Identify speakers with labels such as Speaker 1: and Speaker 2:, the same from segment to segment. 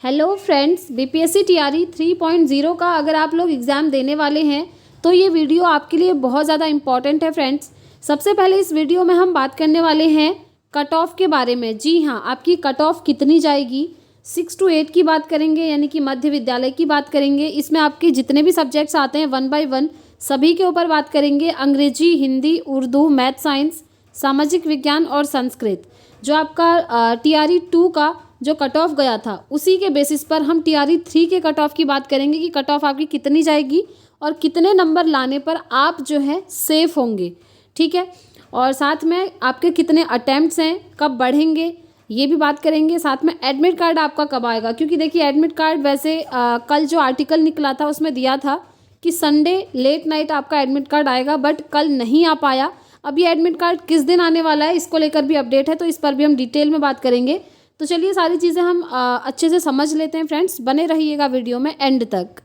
Speaker 1: Hello friends, BPSC TRE 3.0 का अगर आप लोग एग्ज़ाम देने वाले हैं तो ये वीडियो आपके लिए बहुत ज़्यादा इम्पॉर्टेंट है फ्रेंड्स। सबसे पहले इस वीडियो में हम बात करने वाले हैं कट ऑफ के बारे में। जी हाँ, आपकी कट ऑफ कितनी जाएगी। 6 to 8 की बात करेंगे, यानी कि मध्य विद्यालय की बात करेंगे। इसमें आपके जितने भी सब्जेक्ट्स आते हैं 1 by 1 सभी के ऊपर बात करेंगे। अंग्रेजी, हिंदी, उर्दू, मैथ, साइंस, सामाजिक विज्ञान और संस्कृत। जो आपका टीआरई 2 का जो कट ऑफ गया था उसी के बेसिस पर हम टीआरई 3 के कट ऑफ की बात करेंगे कि कट ऑफ आपकी कितनी जाएगी और कितने नंबर लाने पर आप जो है सेफ होंगे। ठीक है, और साथ में आपके कितने अटैम्प्ट्स हैं, कब बढ़ेंगे, ये भी बात करेंगे। साथ में एडमिट कार्ड आपका कब आएगा, क्योंकि देखिए एडमिट कार्ड वैसे कल जो आर्टिकल निकला था उसमें दिया था कि संडे लेट नाइट आपका एडमिट कार्ड आएगा, बट कल नहीं आ पाया। अब ये एडमिट कार्ड किस दिन आने वाला है इसको लेकर भी अपडेट है, तो इस पर भी हम डिटेल में बात करेंगे। तो चलिए सारी चीज़ें हम अच्छे से समझ लेते हैं फ्रेंड्स, बने रहिएगा वीडियो में एंड तक।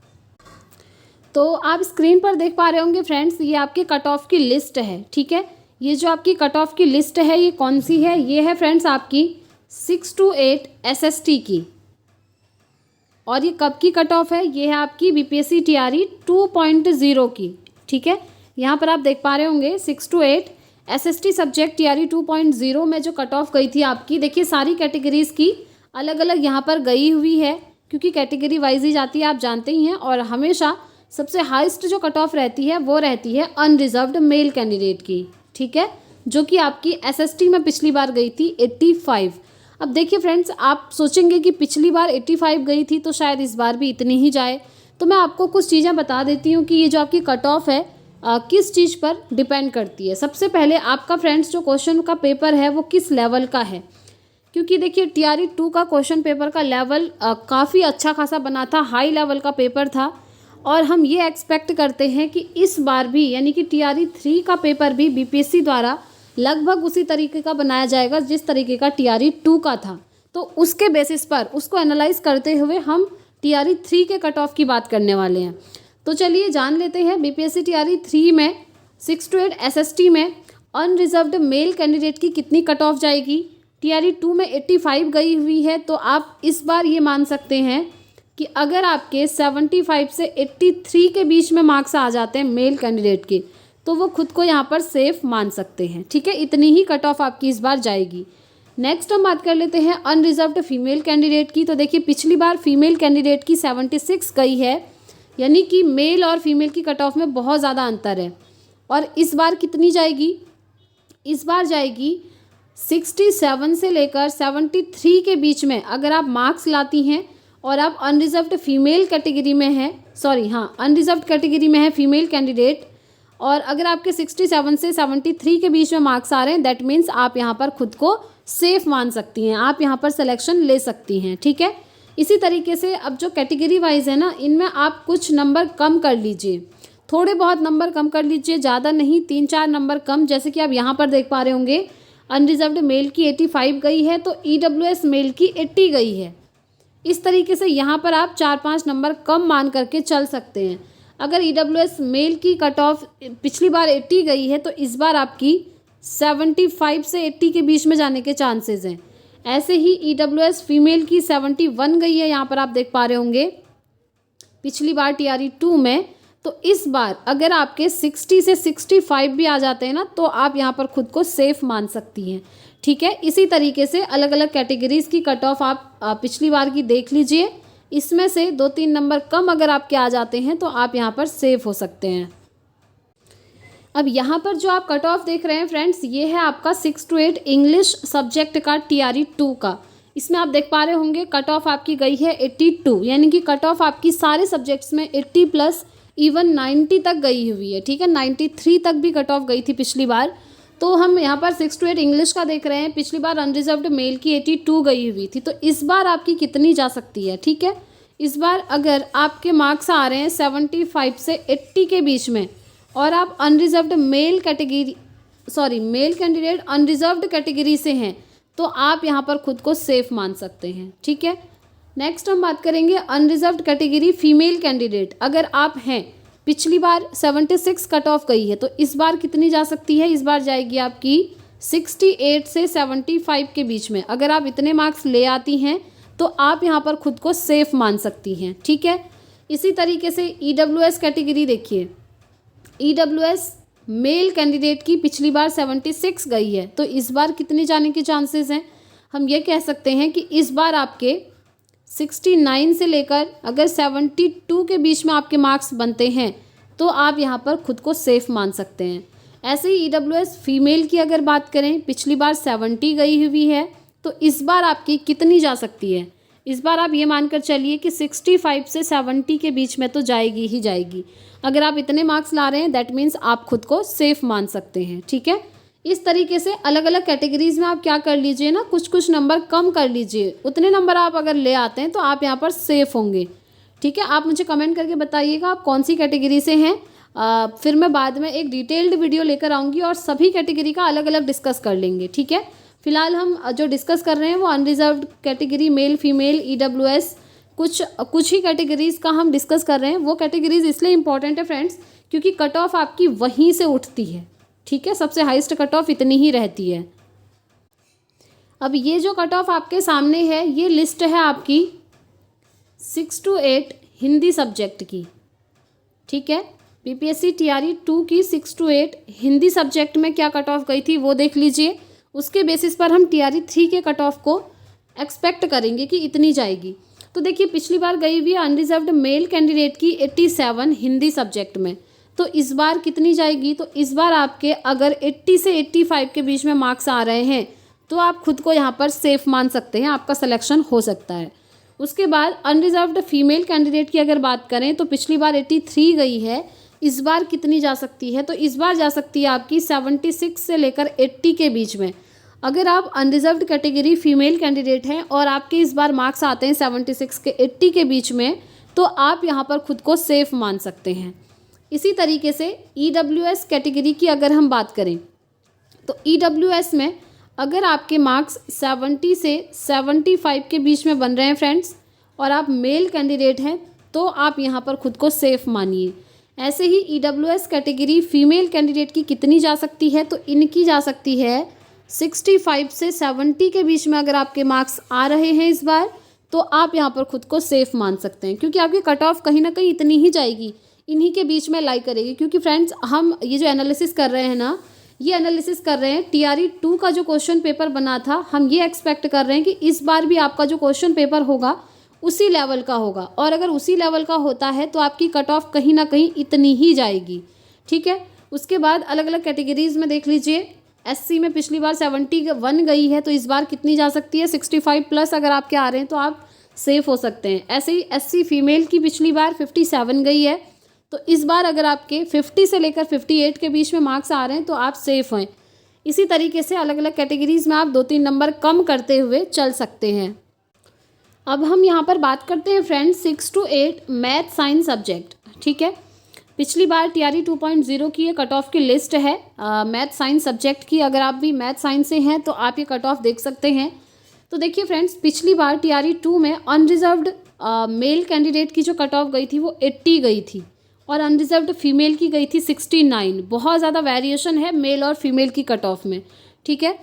Speaker 1: तो आप स्क्रीन पर देख पा रहे होंगे फ्रेंड्स, ये आपके कट ऑफ की लिस्ट है। ठीक है, ये जो आपकी कट ऑफ की लिस्ट है ये कौन सी है, ये है फ्रेंड्स आपकी 6 to 8 एसएसटी की। और ये कब की कट ऑफ है, ये है आपकी बीपीएससी टीआरई 2.0 की। ठीक है, यहाँ पर आप देख पा रहे होंगे 6 to 8 एसएसटी सब्जेक्ट टीआरई 2.0 में जो कट ऑफ गई थी आपकी। देखिए सारी कैटेगरीज की अलग अलग यहाँ पर गई हुई है, क्योंकि कैटेगरी वाइज ही जाती है, आप जानते ही हैं। और हमेशा सबसे हाईएस्ट जो कट ऑफ रहती है वो रहती है अनरिजर्व्ड मेल कैंडिडेट की। ठीक है, जो कि आपकी एसएसटी में पिछली बार गई थी 85। अब देखिए फ्रेंड्स, आप सोचेंगे कि पिछली बार 85 गई थी तो शायद इस बार भी इतनी ही जाए। तो मैं आपको कुछ चीज़ें बता देती हूँ कि ये जो आपकी कट ऑफ है किस चीज़ पर डिपेंड करती है। सबसे पहले आपका फ्रेंड्स जो क्वेश्चन का पेपर है वो किस लेवल का है, क्योंकि देखिए टीआरई 2 का क्वेश्चन पेपर का लेवल काफ़ी अच्छा खासा बना था, हाई लेवल का पेपर था। और हम ये एक्सपेक्ट करते हैं कि इस बार भी, यानी कि टीआरई 3 का पेपर भी बीपीएससी द्वारा लगभग उसी तरीके का बनाया जाएगा जिस तरीके का टीआरई 2 का था। तो उसके बेसिस पर उसको एनालाइज करते हुए हम टीआरई 3 के कट ऑफ की बात करने वाले हैं। तो चलिए जान लेते हैं बीपीएससी टीआरई 3 में 6 to 8 एसएसटी में अनरिजर्व्ड मेल कैंडिडेट की कितनी कट ऑफ जाएगी। टीआरई 2 में 85 गई हुई है, तो आप इस बार ये मान सकते हैं कि अगर आपके 75 से 83 के बीच में मार्क्स आ जाते हैं मेल कैंडिडेट के, तो वो खुद को यहाँ पर सेफ मान सकते हैं। ठीक है, इतनी ही कट ऑफ आपकी इस बार जाएगी। नेक्स्ट हम बात कर लेते हैं अनरिजर्व्ड फीमेल कैंडिडेट की। तो देखिए पिछली बार फीमेल कैंडिडेट की 76 गई है, यानी कि मेल और फीमेल की कट ऑफ में बहुत ज़्यादा अंतर है। और इस बार कितनी जाएगी, इस बार जाएगी 67 से लेकर 73 के बीच में। अगर आप मार्क्स लाती हैं और आप अनरिजर्व्ड फीमेल कैटेगरी में हैं, अनरिजर्व्ड कैटेगरी में है फीमेल कैंडिडेट, और अगर आपके 67 से 73 के बीच में मार्क्स आ रहे हैं, दैट मीन्स आप यहाँ पर खुद को सेफ मान सकती हैं, आप यहाँ पर सिलेक्शन ले सकती हैं। ठीक है, इसी तरीके से अब जो कैटेगरी वाइज है ना, इनमें आप कुछ नंबर कम कर लीजिए, थोड़े बहुत नंबर कम कर लीजिए, ज़्यादा नहीं, 3-4 नंबर कम। जैसे कि आप यहाँ पर देख पा रहे होंगे अनरिजर्व्ड मेल की 85 गई है, तो ईडब्ल्यूएस मेल की 80 गई है। इस तरीके से यहाँ पर आप 4-5 नंबर कम मान करके चल सकते हैं। अगर ईडब्ल्यूएस मेल की कट ऑफ पिछली बार 80 गई है, तो इस बार आपकी 75 से 80 के बीच में जाने के चांसेस हैं। ऐसे ही ईडब्ल्यूएस फीमेल की 71 गई है, यहाँ पर आप देख पा रहे होंगे पिछली बार टीआरई 2 में। तो इस बार अगर आपके 60 से 65 भी आ जाते हैं ना, तो आप यहाँ पर खुद को सेफ मान सकती हैं। ठीक है, इसी तरीके से अलग अलग कैटेगरीज की कट ऑफ आप पिछली बार की देख लीजिए, इसमें से 2-3 नंबर कम अगर आपके आ जाते हैं तो आप यहाँ पर सेफ हो सकते हैं। अब यहाँ पर जो आप कट ऑफ देख रहे हैं फ्रेंड्स, ये है आपका 6 to 8 इंग्लिश सब्जेक्ट का टीआरई 2 का। इसमें आप देख पा रहे होंगे कट ऑफ आपकी गई है 82, यानी कि कट ऑफ आपकी सारे सब्जेक्ट्स में 80 प्लस इवन 90 तक गई हुई है। ठीक है, 93 तक भी कट ऑफ गई थी पिछली बार। तो हम यहाँ पर 6 to 8 इंग्लिश का देख रहे हैं, पिछली बार अनरिजर्व्ड मेल की 82 गई हुई थी, तो इस बार आपकी कितनी जा सकती है। ठीक है, इस बार अगर आपके मार्क्स आ रहे हैं 75 से 80 के बीच में और आप unreserved male candidate unreserved category से हैं, तो आप यहाँ पर खुद को सेफ मान सकते हैं। ठीक है, नेक्स्ट हम बात करेंगे अनरिजर्व्ड कैटेगरी फीमेल कैंडिडेट। अगर आप हैं, पिछली बार 76 कट ऑफ गई है, तो इस बार कितनी जा सकती है, इस बार जाएगी आपकी 68 से 75 के बीच में। अगर आप इतने मार्क्स ले आती हैं तो आप यहाँ पर खुद को सेफ मान सकती हैं। ठीक है, इसी तरीके से EWS कैटेगरी देखिए, EWS मेल कैंडिडेट की पिछली बार 76 गई है, तो इस बार कितनी जाने के चांसेस हैं? हम ये कह सकते हैं कि इस बार आपके 69 से लेकर अगर 72 के बीच में आपके मार्क्स बनते हैं तो आप यहाँ पर खुद को सेफ मान सकते हैं। ऐसे ही EWS फीमेल की अगर बात करें, पिछली बार 70 गई हुई है, तो इस बार आपकी कितनी जा सकती है? इस बार आप ये मानकर चलिए कि 65 से 70 के बीच में तो जाएगी ही जाएगी। अगर आप इतने मार्क्स ला रहे हैं दैट मीन्स आप खुद को सेफ मान सकते हैं। ठीक है, इस तरीके से अलग अलग कैटेगरीज में आप क्या कर लीजिए ना, कुछ कुछ नंबर कम कर लीजिए, उतने नंबर आप अगर ले आते हैं तो आप यहाँ पर सेफ होंगे। ठीक है, आप मुझे कमेंट करके बताइएगा आप कौन सी कैटेगरी से हैं। फिर मैं बाद में एक डिटेल्ड वीडियो लेकर आऊँगी और सभी कैटेगरी का अलग अलग डिस्कस कर लेंगे। ठीक है, फिलहाल हम जो डिस्कस कर रहे हैं वो unreserved category, male female, EWS, कुछ ही कैटेगरीज का हम डिस्कस कर रहे हैं। वो कैटेगरीज इसलिए इंपॉर्टेंट है फ्रेंड्स क्योंकि कट ऑफ आपकी वहीं से उठती है। ठीक है, सबसे हाईएस्ट कट ऑफ इतनी ही रहती है। अब ये जो कट ऑफ आपके सामने है ये लिस्ट है आपकी 6 to 8 हिंदी सब्जेक्ट की। ठीक है, BPSC TRE 2 की 6 to 8 हिंदी सब्जेक्ट में क्या कट ऑफ गई थी वो देख लीजिए। उसके बेसिस पर हम TRE 3 के कट ऑफ को एक्सपेक्ट करेंगे कि इतनी जाएगी। तो देखिए पिछली बार गई हुई अनरिजर्व्ड मेल कैंडिडेट की 87 हिंदी सब्जेक्ट में, तो इस बार कितनी जाएगी? तो इस बार आपके अगर 80 से 85 के बीच में मार्क्स आ रहे हैं तो आप खुद को यहाँ पर सेफ मान सकते हैं, आपका सिलेक्शन हो सकता है। उसके बाद अनरिजर्व्ड फीमेल कैंडिडेट की अगर बात करें तो पिछली बार 83 गई है, इस बार कितनी जा सकती है? तो इस बार जा सकती है आपकी 76 से लेकर 80 के बीच में। अगर आप अनरिजर्व्ड कैटेगरी फीमेल कैंडिडेट हैं और आपके इस बार मार्क्स आते हैं 76 के 80 के बीच में, तो आप यहाँ पर खुद को सेफ मान सकते हैं। इसी तरीके से EWS कैटेगरी की अगर हम बात करें तो EWS में अगर आपके मार्क्स 70 से 75 के बीच में बन रहे हैं फ्रेंड्स और आप मेल कैंडिडेट हैं तो आप यहाँ पर खुद को सेफ मानिए। ऐसे ही EWS कैटेगरी फीमेल कैंडिडेट की कितनी जा सकती है? तो इनकी जा सकती है 65 से 70 के बीच में। अगर आपके मार्क्स आ रहे हैं इस बार तो आप यहाँ पर खुद को सेफ मान सकते हैं क्योंकि आपकी कट ऑफ कहीं ना कहीं इतनी ही जाएगी, इन्हीं के बीच में लाई करेगी। क्योंकि फ्रेंड्स हम ये जो एनालिसिस कर रहे हैं ना, ये एनालिसिस कर रहे हैं TRE 2 का जो क्वेश्चन पेपर बना था, हम ये एक्सपेक्ट कर रहे हैं कि इस बार भी आपका जो क्वेश्चन पेपर होगा उसी लेवल का होगा, और अगर उसी लेवल का होता है तो आपकी कट ऑफ कहीं ना कहीं इतनी ही जाएगी। ठीक है, उसके बाद अलग अलग कैटेगरीज में देख लीजिए। SC में पिछली बार 71 गई है, तो इस बार कितनी जा सकती है? 65 प्लस अगर आपके आ रहे हैं तो आप सेफ हो सकते हैं। ऐसे ही SC फीमेल की पिछली बार 57 गई है, तो इस बार अगर आपके 50 से लेकर 58 के बीच में मार्क्स आ रहे हैं तो आप सेफ हैं। इसी तरीके से अलग अलग कैटेगरीज में आप 2-3 नंबर कम करते हुए चल सकते हैं। अब हम यहाँ पर बात करते हैं friends 6 to 8 math science subject. ठीक है, पिछली बार TRE 2.0 की ये कट ऑफ की लिस्ट है मैथ साइंस सब्जेक्ट की। अगर आप भी मैथ साइंस से हैं तो आप ये कट ऑफ देख सकते हैं। तो देखिए फ्रेंड्स, पिछली बार TRE 2 में अनरिजर्व्ड मेल कैंडिडेट की जो कट ऑफ गई थी वो 80 गई थी और अनरिजर्व्ड फीमेल की गई थी 69। बहुत ज़्यादा वेरिएशन है मेल और फीमेल की कट ऑफ में। ठीक है,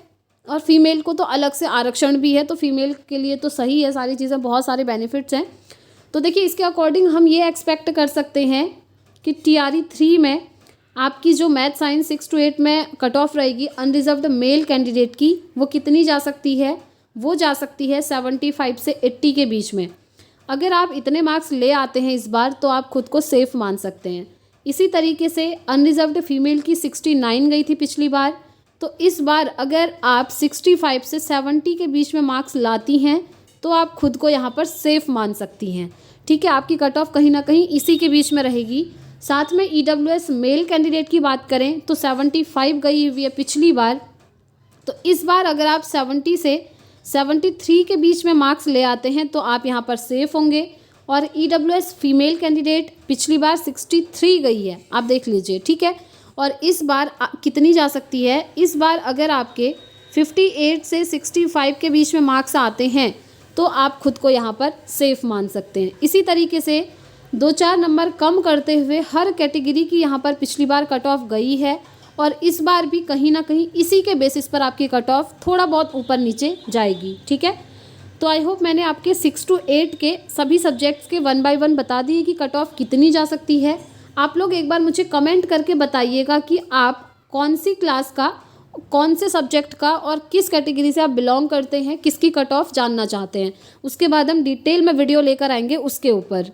Speaker 1: और फीमेल को तो अलग से आरक्षण भी है, तो फीमेल के लिए तो सही है सारी चीज़ें, बहुत सारे बेनिफिट्स हैं। तो देखिए इसके अकॉर्डिंग हम ये एक्सपेक्ट कर सकते हैं कि TRE 3 में आपकी जो मैथ साइंस 6 to 8 में कट ऑफ रहेगी अनरिजर्व्ड मेल कैंडिडेट की, वो कितनी जा सकती है? वो जा सकती है 75 से 80 के बीच में। अगर आप इतने मार्क्स ले आते हैं इस बार तो आप खुद को सेफ मान सकते हैं। इसी तरीके से अनरिजर्व्ड फीमेल की 69 गई थी पिछली बार, तो इस बार अगर आप 65 से 70 के बीच में मार्क्स लाती हैं तो आप खुद को यहाँ पर सेफ मान सकती हैं। ठीक है, आपकी कट ऑफ कहीं ना कहीं इसी के बीच में रहेगी। साथ में EWS मेल कैंडिडेट की बात करें तो 75 गई हुई है पिछली बार, तो इस बार अगर आप 70 से 73 के बीच में मार्क्स ले आते हैं तो आप यहाँ पर सेफ होंगे। और EWS फीमेल कैंडिडेट पिछली बार 63 गई है, आप देख लीजिए। ठीक है, और इस बार कितनी जा सकती है? इस बार अगर आपके 58 से 65 के बीच में मार्क्स आते हैं तो आप खुद को यहाँ पर सेफ मान सकते हैं। इसी तरीके से 2-4 नंबर कम करते हुए हर कैटेगरी की यहाँ पर पिछली बार कट ऑफ गई है और इस बार भी कहीं ना कहीं इसी के बेसिस पर आपकी कट ऑफ थोड़ा बहुत ऊपर नीचे जाएगी। ठीक है, तो आई होप मैंने आपके 6 to 8 के सभी सब्जेक्ट्स के 1 by 1 बता दिए कि कट ऑफ कितनी जा सकती है। आप लोग एक बार मुझे कमेंट करके बताइएगा कि आप कौन सी क्लास का, कौन से सब्जेक्ट का और किस कैटेगरी से आप बिलोंग करते हैं, किसकी कट ऑफ जानना चाहते हैं। उसके बाद हम डिटेल में वीडियो लेकर आएंगे उसके ऊपर।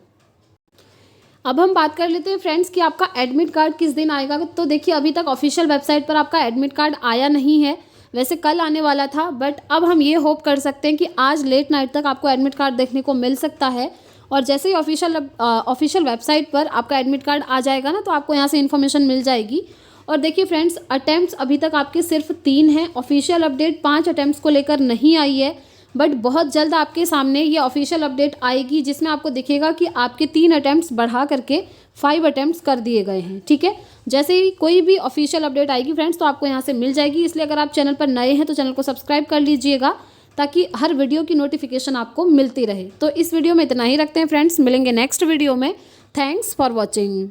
Speaker 1: अब हम बात कर लेते हैं फ्रेंड्स कि आपका एडमिट कार्ड किस दिन आएगा। तो देखिए, अभी तक ऑफिशियल वेबसाइट पर आपका एडमिट कार्ड आया नहीं है, वैसे कल आने वाला था, बट अब हम ये होप कर सकते हैं कि आज लेट नाइट तक आपको एडमिट कार्ड देखने को मिल सकता है। और जैसे ही ऑफिशियल वेबसाइट पर आपका एडमिट कार्ड आ जाएगा ना, तो आपको यहाँ से इन्फॉर्मेशन मिल जाएगी। और देखिए फ्रेंड्स, अटैम्प्ट्स अभी तक आपके सिर्फ 3 हैं। ऑफिशियल अपडेट 5 अटैम्प्ट्स को लेकर नहीं आई है, बट बहुत जल्द आपके सामने ये ऑफिशियल अपडेट आएगी, जिसमें आपको दिखेगा कि आपके 3 अटैम्प्ट्स बढ़ा करके 5 अटैम्प्ट्स कर दिए गए हैं। ठीक है, जैसे ही कोई भी ऑफिशियल अपडेट आएगी फ्रेंड्स, तो आपको यहाँ से मिल जाएगी। इसलिए अगर आप चैनल पर नए हैं तो चैनल को सब्सक्राइब कर लीजिएगा, ताकि हर वीडियो की नोटिफिकेशन आपको मिलती रहे। तो इस वीडियो में इतना ही रखते हैं फ्रेंड्स, मिलेंगे नेक्स्ट वीडियो में। Thanks for watching.